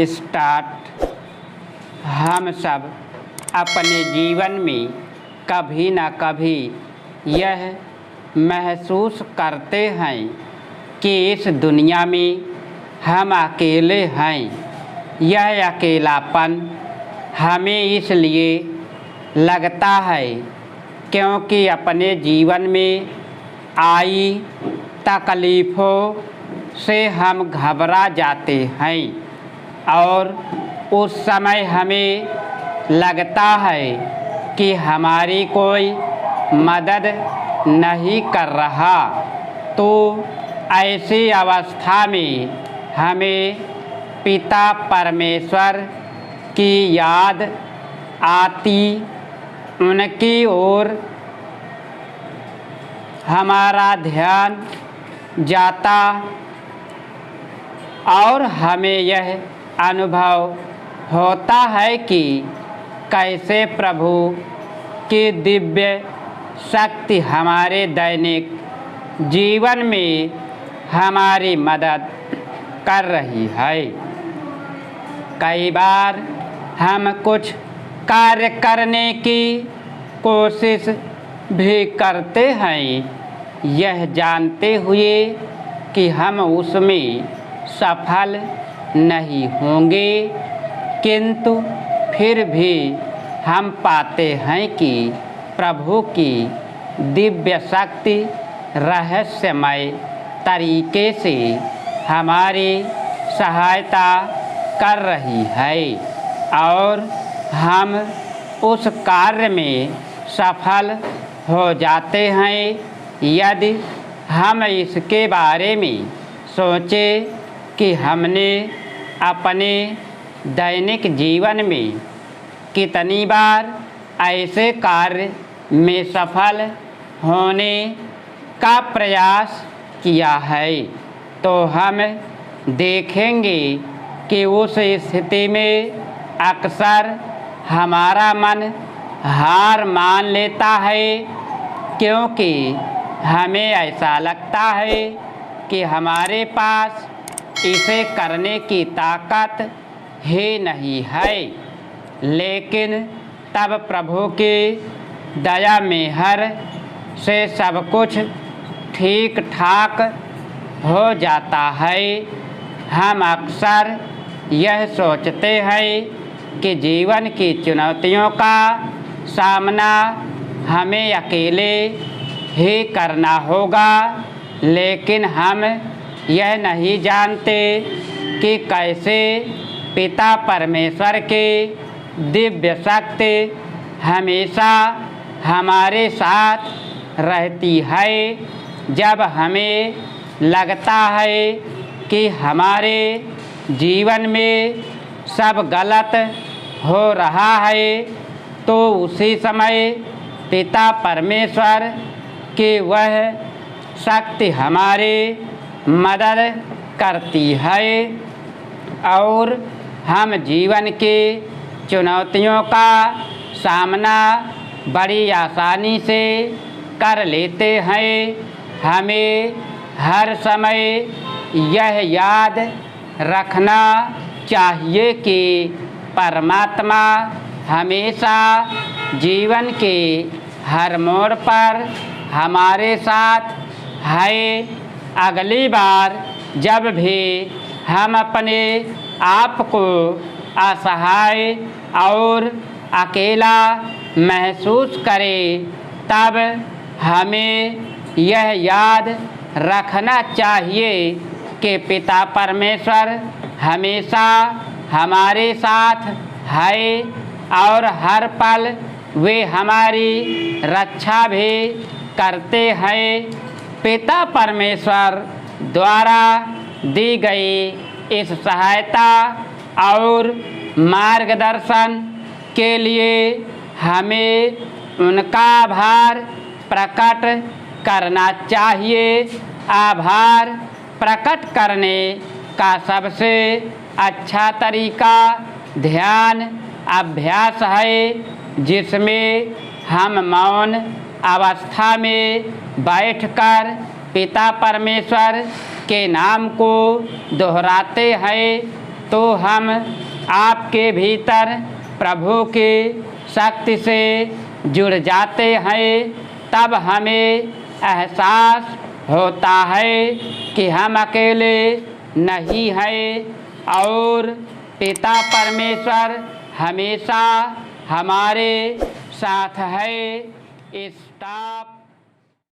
Start. हम सब अपने जीवन में कभी न कभी यह महसूस करते हैं कि इस दुनिया में हम अकेले हैं। यह अकेलापन हमें इसलिए लगता है क्योंकि अपने जीवन में आई तकलीफ़ों से हम घबरा जाते हैं और उस समय हमें लगता है कि हमारी कोई मदद नहीं कर रहा। तो ऐसी अवस्था में हमें पिता परमेश्वर की याद आती, उनकी ओर हमारा ध्यान जाता और हमें यह अनुभव होता है कि कैसे प्रभु की दिव्य शक्ति हमारे दैनिक जीवन में हमारी मदद कर रही है। कई बार हम कुछ कार्य करने की कोशिश भी करते हैं यह जानते हुए कि हम उसमें सफल नहीं होंगे, किंतु फिर भी हम पाते हैं कि प्रभु की दिव्य शक्ति रहस्यमय तरीके से हमारी सहायता कर रही है और हम उस कार्य में सफल हो जाते हैं यदि हम इसके बारे में सोचें कि हमने अपने दैनिक जीवन में कितनी बार ऐसे कार्य में सफल होने का प्रयास किया है, तो हम देखेंगे कि उस स्थिति में अक्सर हमारा मन हार मान लेता है, क्योंकि हमें ऐसा लगता है कि हमारे पास इसे करने की ताकत ही नहीं है। लेकिन तब प्रभु की दया मेहर से सब कुछ ठीक ठाक हो जाता है। हम अक्सर यह सोचते हैं कि जीवन की चुनौतियों का सामना हमें अकेले ही करना होगा, लेकिन हम यह नहीं जानते कि कैसे पिता परमेश्वर की दिव्य शक्ति हमेशा हमारे साथ रहती है। जब हमें लगता है कि हमारे जीवन में सब गलत हो रहा है, तो उसी समय पिता परमेश्वर की वह शक्ति हमारी मदद करती है और हम जीवन की चुनौतियों का सामना बड़ी आसानी से कर लेते हैं। हमें हर समय यह याद रखना चाहिए कि परमात्मा हमेशा जीवन के हर मोड़ पर हमारे साथ है। अगली बार जब भी हम अपने आप को असहाय और अकेला महसूस करें, तब हमें यह याद रखना चाहिए कि पिता परमेश्वर हमेशा हमारे साथ है और हर पल वे हमारी रक्षा भी करते हैं। पिता परमेश्वर द्वारा दी गई इस सहायता और मार्गदर्शन के लिए हमें उनका आभार प्रकट करना चाहिए। आभार प्रकट करने का सबसे अच्छा तरीका ध्यान अभ्यास है, जिसमें हम मौन अवस्था में बैठकर पिता परमेश्वर के नाम को दोहराते हैं। तो हम आपके भीतर प्रभु की शक्ति से जुड़ जाते हैं। तब हमें एहसास होता है कि हम अकेले नहीं हैं और पिता परमेश्वर हमेशा हमारे साथ है। स्टॉप।